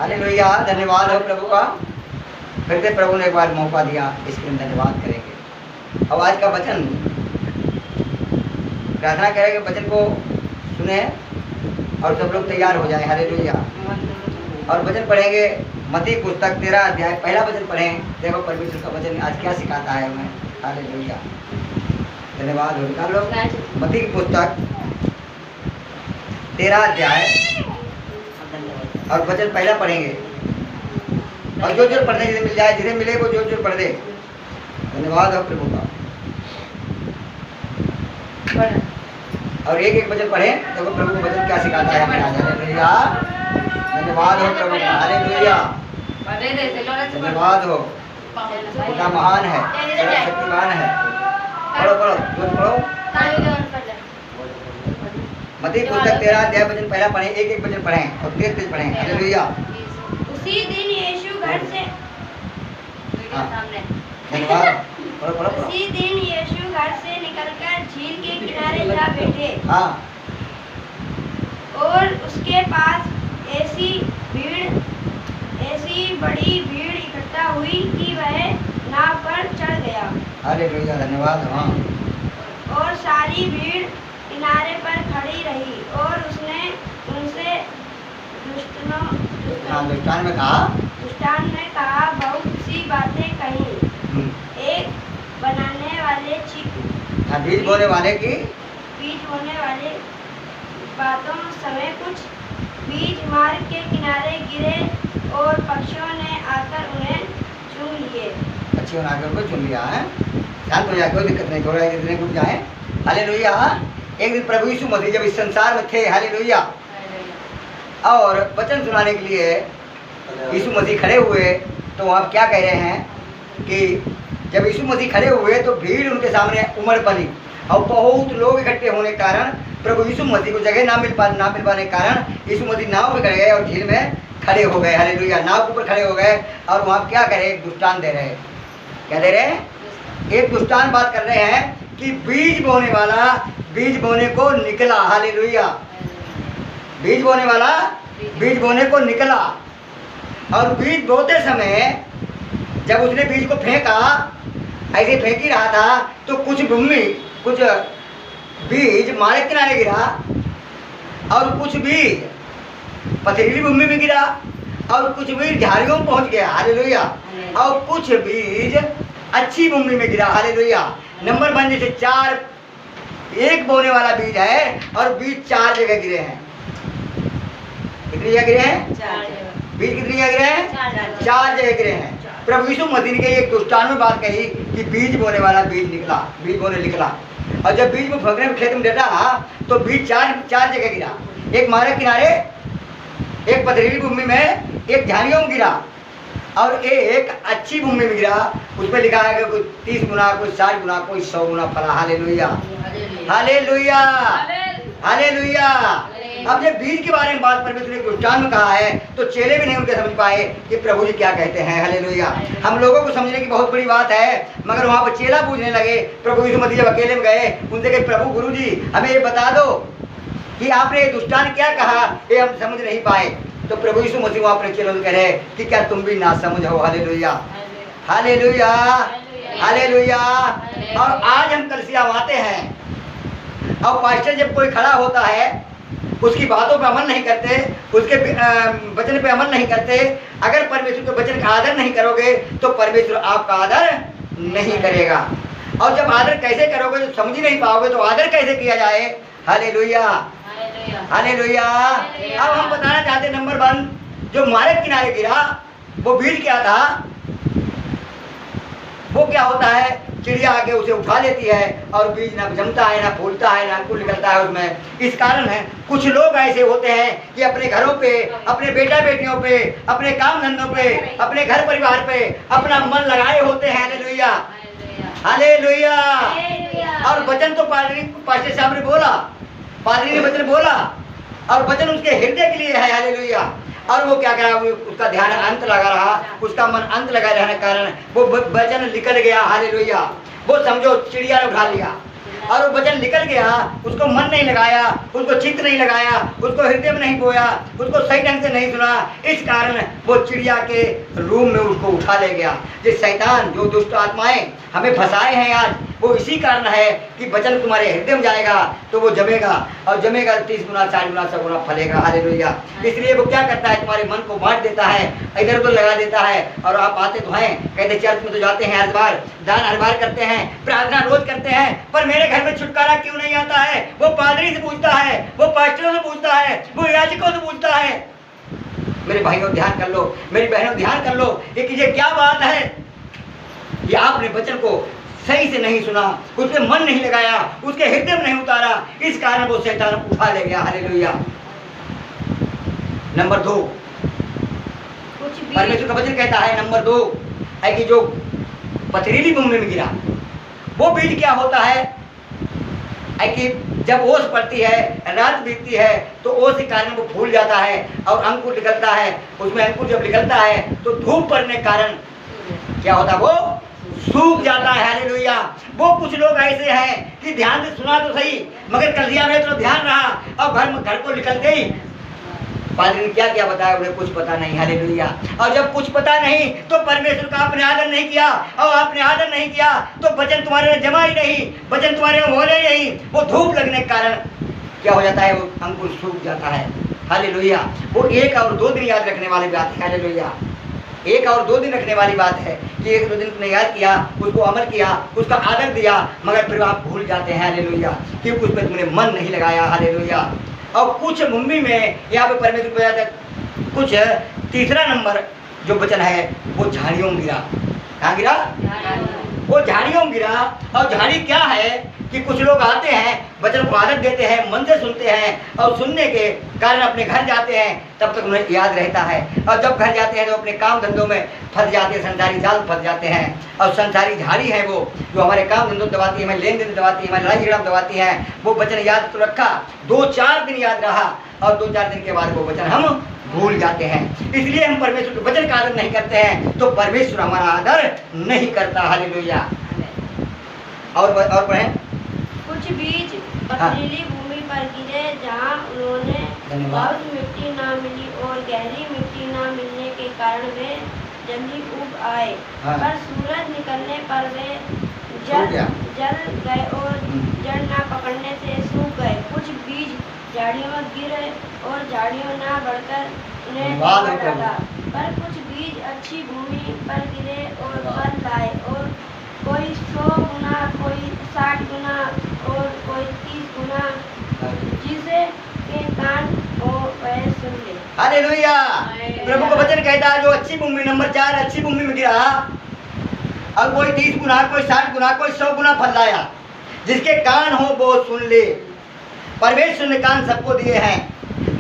Hallelujah. धन्यवाद हो प्रभु का, फिर से प्रभु ने एक बार मौका दिया, इसके लिए धन्यवाद करेंगे। अब आज का वचन प्रार्थना करेंगे, वचन को सुने और सब लोग तैयार हो जाए। हालेलुया। और वचन पढ़ेंगे मत्ती पुस्तक 13 अध्याय पहला वचन पढ़ें। देखो परमेश्वर का वचन आज क्या सिखाता है हमें। हालेलुया। धन्यवाद हो। निकाल लो मत्ती की पुस्तक 13 अध्याय और वचन पहला पढ़ेंगे। और जो जो पढ़ने जिसे मिल जाए, जिन्हें मिले वो जो जो पढ़ दे। धन्यवाद हो प्रभु का। और एक एक वचन पढ़े, देखो प्रभु का वचन क्या सिखाता है हमें आज। हालेलुया। धन्यवाद हो प्रभु का। हालेलुया। धन्यवाद हो, पिता महान है, शक्तिमान है। पढ़ो पढ़ो, जो पढ़ो। मत्ती पुस्तक 13 अध्याय वचन पहला पढ़े, एक एक वचन पढ़ें और तेज तेज पढ़ें। हालेलुया। उसी दिन यीशु घर से धन्यवाद। पढ़ो पढ़ो। उसी दिन यीशु घर से निकलकर झील के किनारे जा बैठे। हाँ। और उसके पास ऐसी बड़ी भीड़ इकट्ठा हुई कि वह नाव पर चढ़ गया। हालेलुया। धन्यवाद। हाँ। और सारी भीड़ किनारे पर खड़ी रही और उसने उनसे दुष्टान में कहा बहुत सी बातें कही। एक बनाने वाले बीज बोने वाले बातों समय कुछ बीज मार्ग के किनारे गिरे और पक्षियों ने आकर उन्हें चुन लिए। पक्षियों ने आकर उनको चुन लिया है। शांत हो जाए, कोई दिक्कत नहीं, थोड़ा इतने रुक जाए। हालेलुया। एक दिन प्रभु यीशु मसीह जब इस संसार में थे, हालेलुया, और वचन सुनाने के लिए यीशु मसीह खड़े हुए, तो आप क्या कह रहे हैं कि जब यीशु मसीह खड़े हुए तो भीड़ उनके सामने उमड़ पड़ी और बहुत लोग इकट्ठे होने के कारण प्रभु यीशु मसीह को जगह ना मिल पाने के कारण यीशु मसीह नाव पे खड़े गए और झील में खड़े हो गए। हालेलुया। नाव के ऊपर खड़े हो गए और वहाँ क्या कह रहे, एक दुष्टान दे रहे। क्या दे रहे? एक दुष्टान बात कर रहे हैं कि बीज बोने वाला बीज बोने को निकला। हालेलुया। बीज बोने वाला बीज बोने को निकला और बीज बोते समय जब उसने बीज को फेंका, ऐसे फेंक ही रहा था, तो कुछ बीज मार्ग किनारे गिरा और कुछ बीज पथरीली भूमि में गिरा और कुछ बीज झाड़ियों में पहुंच गया। हालेलुया। और कुछ बीज अच्छी भूमि में गिरा। हालेलुया। नंबर 1 जैसे 4 एक बोने वाला बीज है और बीज 4 जगह गिरे हैं। कितनी जगह गिरे हैं? 4 जगह। बीज कितनी जगह गिरे हैं? 4 जगह गिरे हैं। प्रभु यीशु मसीह ने एक दुष्टान में बात कही कि बीज बोने वाला बीज बोने निकला, और जब बीज में फकरे में खेत में डटा तो बीज 4 जगह गिरा। एक मार्ग किनारे, एक पथरीली भूमि में, एक झाड़ियों में गिरा और एक अच्छी भूमि में गिरा। उस पर लिखा है कि कोई 30 गुना, कोई 60 गुना, कोई 100 गुना फला। हालेलुया। हालेलुया। हालेलुया। अब जब बीज के बारे में बात परमेश्वर ने दुष्टान में कहा है तो चेले भी नहीं उनके समझ पाए कि प्रभु जी क्या कहते हैं। हालेलुया। हम लोगों को समझने की बहुत बड़ी बात है, मगर वहाँ पर चेला पूछने लगे। प्रभु यीशु मसीह जब अकेले में गए, उनसे कहे प्रभु गुरु जी हमें ये बता दो कि आपने दुष्टान क्या कहा, ये हम समझ नहीं पाए। तो प्रभु यीशु मसीह वहाँ अपने चेलों से कह रहे कि क्या तुम भी ना समझ हो। हालेलुया। हालेलुया। हालेलुया। और आज हम कलीसिया में आते हैं और पास्टर जब कोई खड़ा होता है उसकी बातों पर अमल नहीं करते, उसके वचन पे अमल नहीं करते, अगर परमेश्वर के वचन का आदर नहीं करोगे तो परमेश्वर आपका आदर नहीं करेगा। और जब आदर कैसे करोगे तो समझ ही नहीं पाओगे तो आदर कैसे किया जाए। हालेलुया। हालेलुया। अब हम बताना चाहते हैं नंबर 1, जो मार्ग किनारे गिरा वो बीज क्या था? वो क्या होता है, चिड़िया आके उसे उठा लेती है और बीज ना जमता है, ना फूलता है, ना अंकुर निकलता है उसमें। इस कारण है कुछ लोग ऐसे होते हैं कि अपने घरों पे, अपने बेटा बेटियों पे, अपने काम धंधों पे, अपने घर परिवार पे अपना मन लगाए होते हैं। हालेलुया। हालेलुया। और वचन तो पास्टर साहब ने बोला, पादरी ने वचन बोला और वचन उसके हृदय के लिए है। हालेलुया। और वो क्या करा, उसका ध्यान अंत लगा रहा, उसका मन अंत लगा रहने के कारण वो वचन निकल गया। हालेलुया। वो समझो चिड़िया ने उठा लिया और वो वचन निकल गया, उसको मन नहीं लगाया, उसको चित्त नहीं लगाया, उसको हृदय में नहीं बोया, उसको सही ढंग से नहीं सुना, इस कारण वो चिड़िया के रूम में उसको उठा ले गया। जिस शैतान जो दुष्ट आत्माएं हमें फंसाए हैं आज, वो इसी कारण है कि वचन तुम्हारे हृदय में जाएगा तो वो जमेगा, और जमेगा 30 गुना 40 गुना 100 गुना फलेगा। हालेलुया। इसलिए वो क्या करता है, तुम्हारे मन को बांट देता है, इधर उधर लगा देता है। और आप आते तो हैं, कहते चर्च में तो जाते हैं हर बार, दान हर बार करते हैं, प्रार्थना रोज करते हैं, पर मेरे घर में छुटकारा क्यों नहीं आता है? वो पादरी से पूछता है, वो पास्टरों से पूछता है, वो याजकों से पूछता है। मेरे भाइयों ध्यान कर लो, मेरी बहनों ध्यान कर लो, ये क्या बात है कि आपने वचन को सही से नहीं सुना, उसमें मन नहीं लगाया, उसके हृदय में नहीं उतारा, इस कारण वो शैतान उठा ले गया। हालेलुया। नंबर 2, परमेश्वर का वचन कहता है, नंबर 2 है कि जो पथरीली भूमि में गिरा, वो बीज क्या होता है कि जब ओस पड़ती है, रात बीतती है, तो ओस के कारण वो फूल जाता है और अंकुर निकलता है। उसमें अंकुर जब निकलता है तो धूप पड़ने के कारण क्या होता है, वो सूख जाता है। हालेलुया। वो कुछ लोग ऐसे हैं कि ध्यान से सुना तो सही, मगर कलिया में तो ध्यान रहा और घर को निकलते ही पादरी ने क्या क्या बताया, उन्हें कुछ पता नहीं। हालेलुया। और जब कुछ पता नहीं तो परमेश्वर का आपने आदर नहीं किया, और आपने आदर नहीं किया तो वचन तुम्हारे में जमा ही नहीं, वचन तुम्हारे में बोले ही नहीं। वो धूप लगने के कारण क्या हो जाता है, वो अंकुर सूख जाता है। हालेलुया। वो 1 और 2 दिन याद रखने वाली बात है। हालेलुया। 1 और 2 दिन रखने वाली बात है कि 1-2 दिन तुमने याद किया, उसको अमल किया, उसका आदर दिया, मगर फिर आप भूल जाते हैं। हालेलुया। क्योंकि उस पर तुमने मन नहीं लगाया। हालेलुया। और कुछ भूमि में यहाँ पे परमेश्वर को बताया कुछ, तीसरा नंबर जो वचन है वो झाड़ियों में गिरा। कहाँ गिरा? वो झाड़ियों में गिरा। और झाड़ी क्या है कि कुछ लोग आते हैं, वचन को आदत देते हैं, मन से सुनते हैं, और सुनने के कारण अपने घर जाते हैं, तब तक उन्हें याद रहता है। और जब घर जाते हैं तो अपने काम धंधों में फंस जाते हैं, संसारी जाल फंस जाते हैं। और संसारी झाड़ी है वो, जो हमारे काम धंधों दबाती है, हमें लेन देन दबाती है, हमारे लड़ाई झगड़ा दबाती है। वो वचन याद तो रखा, 2-4 दिन याद रहा, और 2-4 दिन के बाद वो वचन हम भूल जाते हैं। इसलिए हम परमेश्वर के वचन का आदर नहीं करते हैं, तो परमेश्वर हमारा आदर नहीं करता। हालेलुया। और पढ़ें। कुछ बीज पथरीली भूमि पर गिरे, जहाँ उन्होंने बहुत मिट्टी ना मिली, और गहरी मिट्टी ना मिलने के कारण वे जल्दी उग आए। पर सूरज निकलने पर वे जल गए और जड़ ना पकड़ने से सूख गए। कुछ बीज झाड़ियों में गिरे और झाड़ियों ना बढ़कर उन्हें पकड़ लगा। पर कुछ बीज अच्छी भूमि पर गिरे और फल लाए, और कोई 100 गुना, कोई 60 गुना और कोई 30 गुना। जिसे के कान हो वह सुन ले। हालेलुया। प्रभु का वचन कहता है जो अच्छी भूमि, नंबर 4 अच्छी भूमि में गिरा, और कोई 30 गुना, कोई 60 गुना, कोई 100 गुना फल लाया। जिसके कान हो वो सुन ले। परमेश्वर ने कान सबको दिए हैं,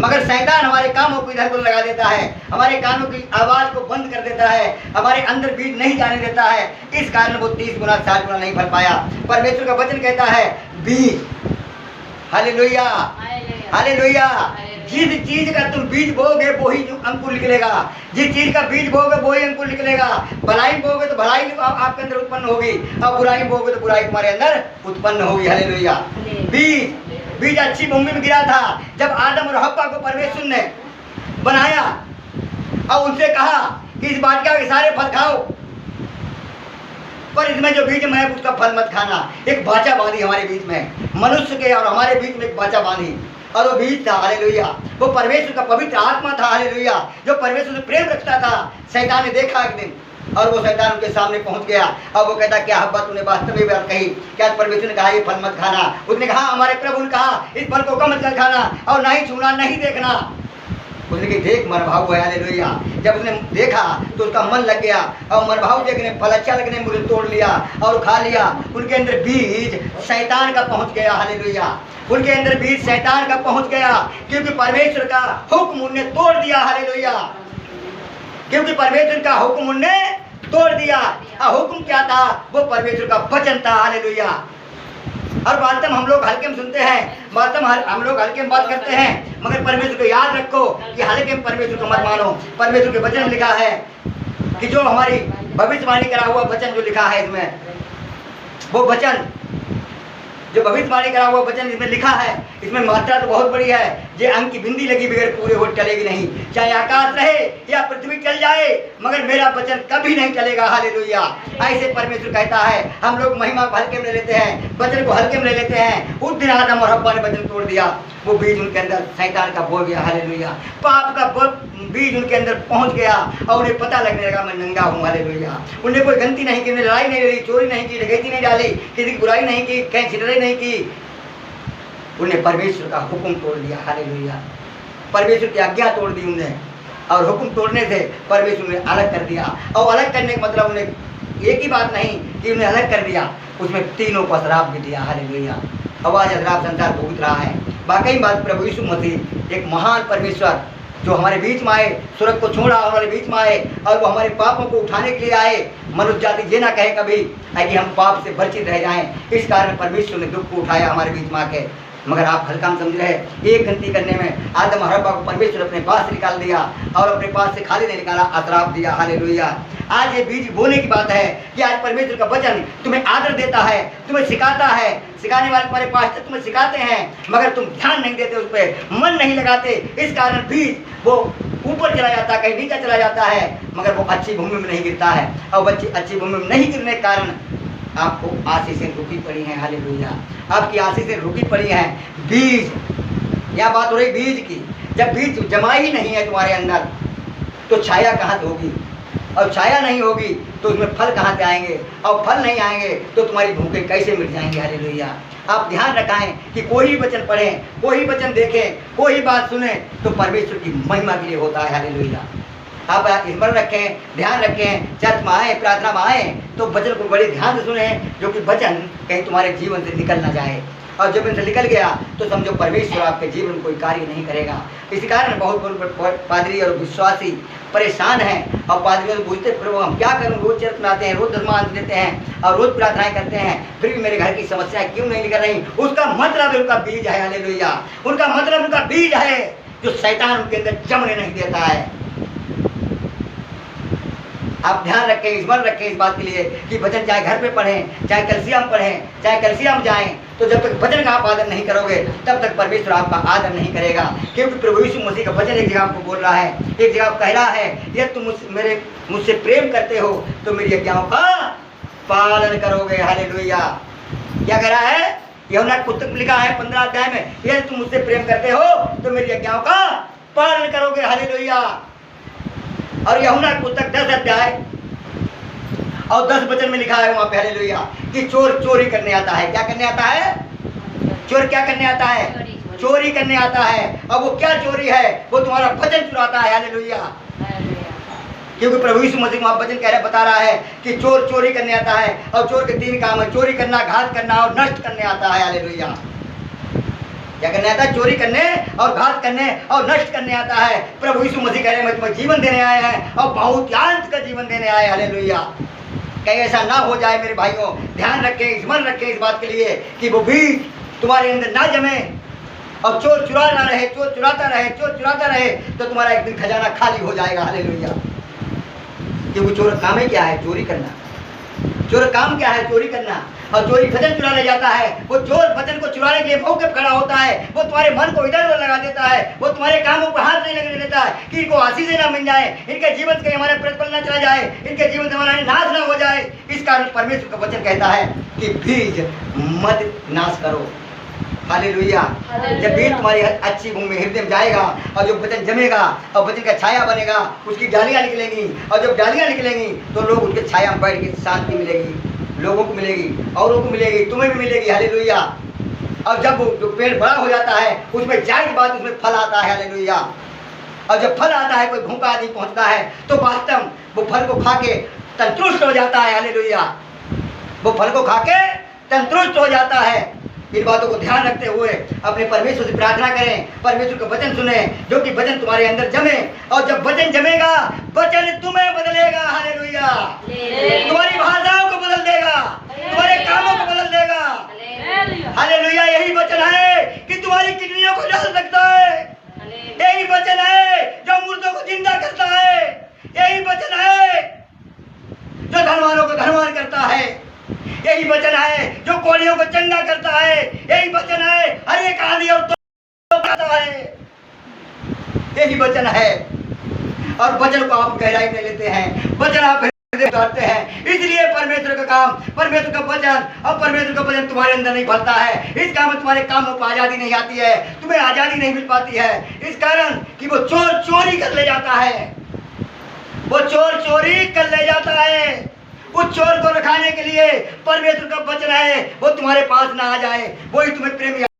मगर शैतान हमारे कानों को इधर उधर लगा देता है, हमारे कानों की आवाज को बंद कर देता है, हमारे अंदर बीज नहीं जाने देता है। इस कारण वो 30 गुना 60 गुना नहीं फल पाया। परमेश्वर का वचन कहता है बीज। हालेलुया। हालेलुया। जिस चीज का तुम बीज बोगे वो ही अंकुर निकलेगा। जिस चीज का बीज बोगे वो ही अंकुर निकलेगा। भलाई बोगे तो भलाई आपके अंदर उत्पन्न होगी, और बुराई बोगे तो बुराई तुम्हारे अंदर उत्पन्न होगी। हालेलुया। बीज अच्छी भूमि में गिरा था। जब आदम और हव्वा को परमेश्वर ने बनाया और उनसे कहा कि इस वाटिका के सारे फल खाओ, पर इसमें जो बीज में है उसका फल मत खाना। एक बाचा बांधी हमारे बीच में, मनुष्य के और हमारे बीच में एक बाचा बांधी, और वो बीज था। हालेलुया। वो परमेश्वर का पवित्र आत्मा था। हालेलुया। जो परमेश्वर से प्रेम रखता था। शैतान ने देखा एक दिन, और वो शैतान उनके सामने पहुंच गया, और वो कहता क्या हव्वा तूने वास्तव में बात कही? क्या परमेश्वर ने कहा ये फल मत खाना? उसने कहा हमारे प्रभु ने कहा इस फल को कम मत खाना, और नहीं छूना, नहीं देखना। उसने कहा देख मन भाव है। हालेलुया। जब उसने देखा तो उसका मन लग गया, और मन भाव देखने फल अच्छा लगने मुझे तोड़ लिया और खा लिया। उनके अंदर बीज शैतान का पहुंच गया। हालेलुया। उनके अंदर बीज शैतान का पहुंच गया, क्योंकि परमेश्वर का हुक्म उन्हें तोड़ दिया। हालेलुया। क्योंकि परमेश्वर का हुक्म उन्हें तोड़ दिया। और हुक्म क्या था? वो परमेश्वर का वचन था। हालेलुया। और वास्तव में हम लोग हल्के में सुनते हैं, वास्तव में हम लोग हल्के में बात करते हैं, मगर परमेश्वर को याद रखो कि हल्के में परमेश्वर को मत मानो। परमेश्वर के वचन में लिखा है कि जो हमारी भविष्यवाणी करा हुआ वचन जो लिखा है इसमें, वो वचन जो भविष्यवाणी करा हुआ वचन इसमें लिखा है, इसमें मात्रा तो बहुत बड़ी है। ये अंक की बिंदी लगी बगैर पूरे हो टलेगी नहीं। चाहे आकाश रहे या पृथ्वी चल जाए, मगर मेरा वचन कभी नहीं चलेगा। हालेलुया। ऐसे परमेश्वर कहता है। हम लोग महिमा को हल्के में ले लेते हैं, वचन को हल्के में ले लेते हैं। उस दिन आदम और हव्वा ने वचन तोड़ दिया, वो बीज उनके अंदर शैतान का बो गया। हालेलुया। पाप का बीज उनके अंदर पहुंच गया और उन्हें पता लगने लगा मैं नंगा हूँ। हालेलुया। उन्हें कोई गलती नहीं की, लड़ाई नहीं लड़ी, चोरी नहीं की, डकैती नहीं डाली, किसी की बुराई नहीं की, कहीं छिटराई नहीं की। उन्हें परमेश्वर का हुक्म तोड़ दिया। हालेलुया। परमेश्वर की आज्ञा तोड़ दी उन्हें, और हुक्म तोड़ने से परमेश्वर ने अलग कर दिया। और अलग करने का मतलब उन्हें एक ही बात नहीं कि उन्हें अलग कर दिया, उसमें तीनों को श्राप भी दिया। हालेलुया। अब आज श्राप संसार भुगत रहा है। वाकई बात, प्रभु यीशु मसीह एक महान परमेश्वर जो हमारे बीच में आए, स्वर्ग को छोड़ा हमारे बीच में आए, और वो हमारे पापों को उठाने के लिए आए। मनुष्य जाति ये ना कहे कभी कि हम पाप से वंचित रह जाएं। इस कारण परमेश्वर ने दुख को उठाया हमारे बीच में आके। मगर आप हल्का में समझ रहे, एक गलती करने में आदम और हव्वा को परमेश्वर अपने पास से निकाल दिया, और अपने पास से खाली नहीं निकाला, श्राप दिया। हालेलुया। आज ये बीज बोने की बात है कि आज परमेश्वर का वचन तुम्हें आदर देता है, तुम्हें सिखाता है। सिखाने वाले तुम्हारे पास तुम्हें सिखाते हैं, मगर तुम ध्यान नहीं देते, उस पर मन नहीं लगाते। इस कारण बीज वो ऊपर चला जाता है, कहीं नीचे चला जाता है, मगर वो अच्छी भूमि में नहीं गिरता है। और बच्ची अच्छी भूमि में नहीं गिरने के कारण आपको आशीषें रुकी पड़ी हैं। हालेलुया। आपकी आशीषें रुकी पड़ी हैं। बीज, यह बात हो रही बीज की। जब बीज जमा ही नहीं है तुम्हारे अंदर, तो छाया कहाँ से होगी? और छाया नहीं होगी तो उसमें फल कहाँ से आएंगे? और फल नहीं आएंगे तो तुम्हारी भूखे कैसे मिट जाएंगे? हालेलुया। आप ध्यान रखाएं कि कोई भी वचन पढ़ें, कोई भी वचन देखें, कोई बात सुने तो परमेश्वर की महिमा के लिए होता है। हालेलुया। आप स्मरण रखें, ध्यान रखें, चर्च में आए, प्रार्थना में आए तो वचन को बड़े ध्यान से सुने, जो कि वचन कहीं तुम्हारे जीवन से निकल ना जाए। और जब इनसे निकल गया तो समझो परमेश्वर आपके जीवन में कोई कार्य नहीं करेगा। इसी कारण बहुत पादरी और विश्वासी परेशान हैं, और पादरियों से पूछते प्रभु हम क्या करूं? रोज चर्च में आते हैं, रोज दशमांश देते हैं और रोज प्रार्थनाएं करते हैं, फिर भी मेरे घर की समस्याएं क्यों नहीं निकल रही? उसका मतलब उनका बीज है। हालेलुया। उनका मतलब उनका बीज है जो शैतान उनके अंदर जमने नहीं देता है। आप ध्यान रखें, स्मरण रखें इस बात के लिए कि वचन चाहे घर पे पढ़ें, चाहे कलीसिया में पढ़ें, चाहे कलीसिया में जाएं, तो जब तक वचन का आप आदर नहीं करोगे तब तक परमेश्वर आपका आदर नहीं करेगा। क्योंकि प्रभु यीशु मसीह का वचन एक जगह आपको बोल रहा है, एक जगह कह रहा है, यदि तुम मुझसे प्रेम करते हो तो मेरी आज्ञाओं का पालन करोगे। हालेलुया। क्या कह रहा है? यूहन्ना की पुस्तक में लिखा है 15 अध्याय में, यदि तुम मुझसे प्रेम करते हो तो मेरी आज्ञाओं का पालन करोगे। हालेलुया। और यूहन्ना की पुस्तक 10 अध्याय और 10 वचन में लिखा है वहां पे, हालेलुया, कि चोर चोरी करने आता है। क्या करने आता है? चोर क्या करने आता है? चोरी करने आता है। और वो क्या चोरी है? वो तुम्हारा वचन चुराता है। हालेलुया। क्योंकि प्रभु यीशु मसीह वहां वचन कह रहा, बता रहा है कि चोर चोरी करने आता है, और चोर के 3 काम है, चोरी करना, घात करना और नष्ट करने आता है। हालेलुया। क्या करने आता है? चोरी करने और घात करने और नष्ट करने आता है। प्रभु यीशु मसीह कह रहे हैं मैं तुम्हें जीवन देने आए हैं, और बहुतांश का जीवन देने आए। हालेलुया। कहीं ऐसा ना हो जाए मेरे भाइयों, ध्यान रखें, स्मरण रखें इस बात के लिए कि वो बीज तुम्हारे अंदर ना जमे, और चोर चुरा ना रहे, चोर चुराता रहे, चोर चुराता रहे, तो तुम्हारा एक दिन खजाना खाली हो जाएगा। हालेलुया। क्योंकि चोर काम है क्या है? चोरी करना। चोर काम क्या है? चोरी करना। और चोरी वचन चुराने जाता है। वो चोर वचन को चुराने के लिए मौके पर खड़ा होता है। वो तुम्हारे मन को इधर उधर लगा देता है, वो तुम्हारे कामों पर हाथ नहीं लगने देता है कि इनको आशीषें ना मिल जाए, इनके जीवन से हमारा प्रतिफल ना चला जाए, इनके जीवन से हमारा नाश ना हो जाए। इस कारण परमेश्वर का वचन कहता है कि बीज मत नाश करो। हालेलुया। जब बीज तुम्हारी अच्छी भूमि हृदय में जाएगा, और जो वचन जमेगा और वचन का छाया बनेगा, उसकी डालियां निकलेंगी, और जब डालियां निकलेंगी तो लोग उसके छाया में बैठ के शांति मिलेगी, लोगों को मिलेगी, औरों को मिलेगी, तुम्हें भी मिलेगी। हालेलुया। और जब जो पेड़ बड़ा हो जाता है उसमें जाहिर बात उसमें फल आता है। हालेलुया। और जब फल आता है, कोई भूखा आदमी पहुंचता है तो वास्तव वो फल को खा के तंदुरुस्त हो जाता है। हालेलुया। वो फल को खा के तंदुरुस्त हो जाता है। इन बातों को ध्यान रखते हुए अपने परमेश्वर से प्रार्थना करें, परमेश्वर का वचन सुने, जो कि वचन तुम्हारे अंदर जमे, और जब वचन जमेगा वचन तुम्हें बदलेगा। हालेलुया। तुम्हारी भाषाओं को बदल देगा, तुम्हारे कामों को बदल देगा। हालेलुया। यही वचन है कि तुम्हारी किडनियों को डाल सकता है। यही वचन है जो मुर्दों को जिंदा करता है। यही वचन है जो धनवानों को धनवान करता है। यही वचन है जो कोड़ियों को चंगा करता है। यही वचन है, हर एक आदि और तो करता है, यही वचन है। और वचन को आप गहराई में लेते हैं, वचन आप उतारते हैं। इसलिए परमेश्वर का काम, परमेश्वर का वचन और परमेश्वर का वचन तुम्हारे अंदर नहीं फलता है। इस काम में तुम्हारे कामों को आजादी नहीं आती है, तुम्हें आजादी नहीं मिल पाती है। इस कारण कि वो चोर चोरी कर ले जाता है, वो चोर चोरी कर ले जाता है। उस चोर को रखाने के लिए परमेश्वर का वचन है, वो तुम्हारे पास ना आ जाए, वही तुम्हें प्रेमी